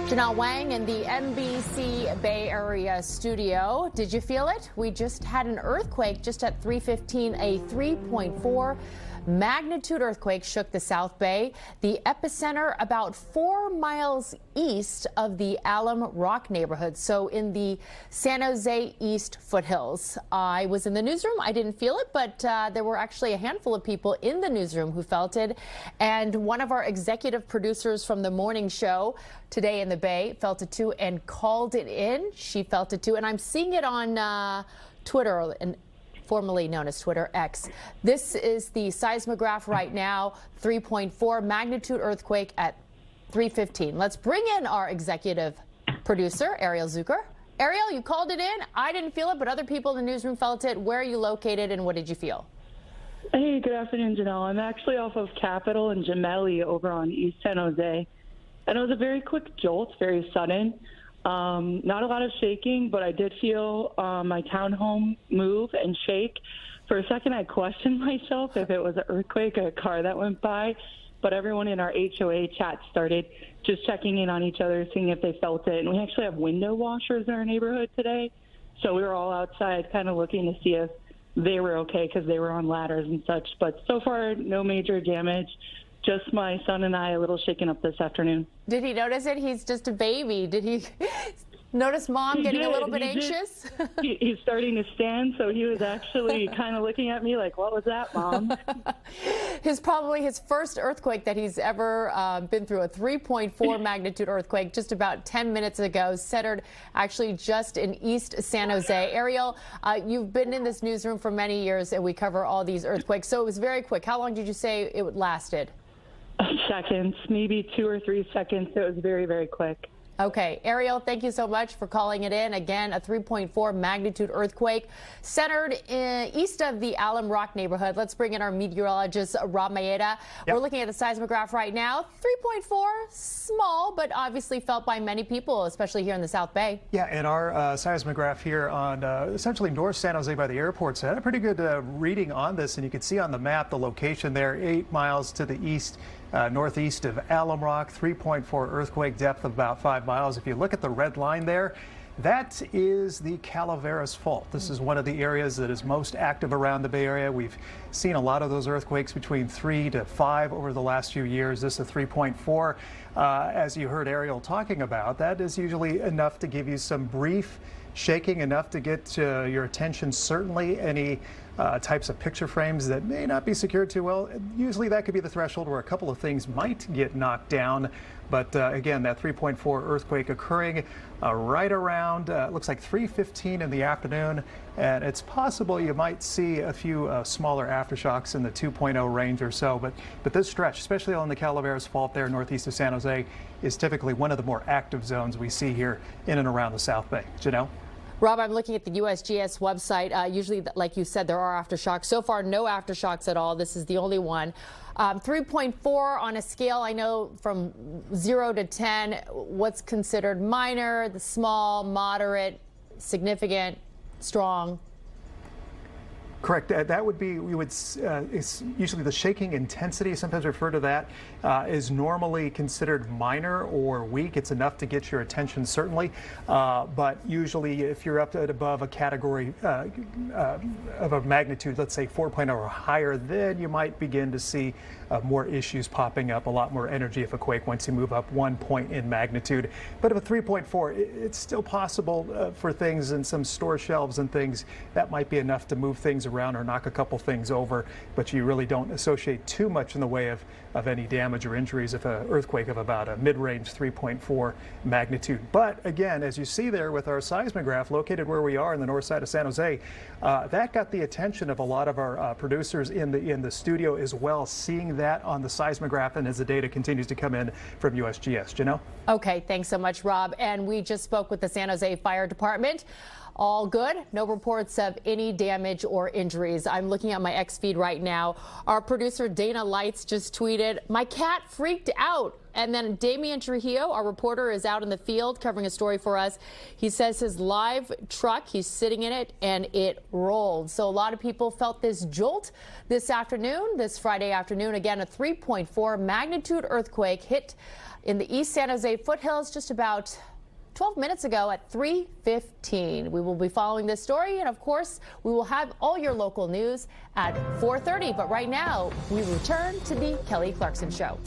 Janelle Wang in the NBC Bay Area studio. Did you feel it? We just had an earthquake just at 3:15. A 3.4 magnitude earthquake shook the South Bay. The epicenter about 4 miles east of the Alum Rock neighborhood, so in the San Jose East foothills. I was in the newsroom. I didn't feel it, but there were actually a handful of people in the newsroom who felt it. And one of our executive producers from the morning show today in the Bay felt it too and called it in. She felt it too, and I'm seeing it on Twitter, and formerly known as Twitter X. This is the Seismic Graph right now, 3.4 magnitude earthquake at 3:15. Let's bring in our executive producer, Ariel Zucker. Ariel, you called it in. I didn't feel it, but other people in the newsroom felt it. Where are you located and what did you feel? Hey, good afternoon, Janelle. I'm actually off of Capitol and Gemelli over on East San Jose. And it was a very quick jolt, very sudden. Not a lot of shaking, but I did feel my townhome move and shake. For a second, I questioned myself if it was an earthquake or a car that went by. But everyone in our HOA chat started just checking in on each other, seeing if they felt it. And we actually have window washers in our neighborhood today. So we were all outside kind of looking to see if they were okay because they were on ladders and such. But so far, no major damage. Just my son and I a little shaken up this afternoon. Did he notice it? He's just a baby. Did he notice Mom getting a little bit anxious? He's starting to stand, so he was actually kind of looking at me like, what was that, Mom? Probably his first earthquake that he's ever been through, a 3.4 magnitude earthquake just about 10 minutes ago, centered actually just in East San Jose. Ariel, you've been in this newsroom for many years, and we cover all these earthquakes, so it was very quick. How long did you say it lasted? Seconds, maybe 2 or 3 seconds. It was very, very quick. Okay, Ariel, thank you so much for calling it in. Again, a 3.4 magnitude earthquake centered east of the Alum Rock neighborhood. Let's bring in our meteorologist, Rob Maeda. Yep. We're looking at the seismic graph right now. 3.4, small, but obviously felt by many people, especially here in the South Bay. Yeah, and our seismic graph here on essentially North San Jose by the airport, so I had a pretty good reading on this, and you can see on the map the location there, 8 miles to the east. Northeast of Alum Rock, 3.4 earthquake, depth of about 5 miles. If you look at the red line there, that is the Calaveras Fault. This is one of the areas that is most active around the Bay Area. We've seen a lot of those earthquakes between 3 to 5 over the last few years. This is a 3.4. As you heard Ariel talking about, that is usually enough to give you some brief shaking, enough to get your attention. Certainly any types of picture frames that may not be secured too well, usually that could be the threshold where a couple of things might get knocked down. But again, that 3.4 earthquake occurring right around, looks like 3:15 in the afternoon, and it's possible you might see a few smaller aftershocks in the 2.0 range or so. But this stretch, especially on the Calaveras Fault there northeast of San Jose, is typically one of the more active zones we see here in and around the South Bay. Janelle? Rob, I'm looking at the USGS website. Usually, like you said, there are aftershocks. So far, no aftershocks at all. This is the only one. 3.4 on a scale, I know, from 0 to 10, what's considered minor, the small, moderate, significant, strong? Correct. That would be, it's usually the shaking intensity, sometimes referred to that, is normally considered minor or weak. It's enough to get your attention, certainly. But usually if you're up at above a category of a magnitude, let's say 4.0 or higher, then you might begin to see more issues popping up, a lot more energy of a quake once you move up 1 point in magnitude. But if a 3.4, it's still possible for things in some store shelves and things, that might be enough to move things around or knock a couple things over, but you really don't associate too much in the way of any damage or injuries if an earthquake of about a mid-range 3.4 magnitude. But again, as you see there with our seismic graph located where we are in the north side of San Jose, that got the attention of a lot of our producers in the studio as well, seeing that on the seismic graph and as the data continues to come in from USGS. Janelle? Okay, thanks so much, Rob. And we just spoke with the San Jose Fire Department. All good. No reports of any damage or injuries. I'm looking at my X feed right now. Our producer Dana Lights just tweeted, "My cat freaked out." And then Damian Trujillo, our reporter, is out in the field covering a story for us. He says his live truck, he's sitting in it, and it rolled. So a lot of people felt this jolt this afternoon, this Friday afternoon. Again, a 3.4 magnitude earthquake hit in the East San Jose foothills just about 12 minutes ago at 3:15. We will be following this story, and of course, we will have all your local news at 4:30. But right now, we return to the Kelly Clarkson Show.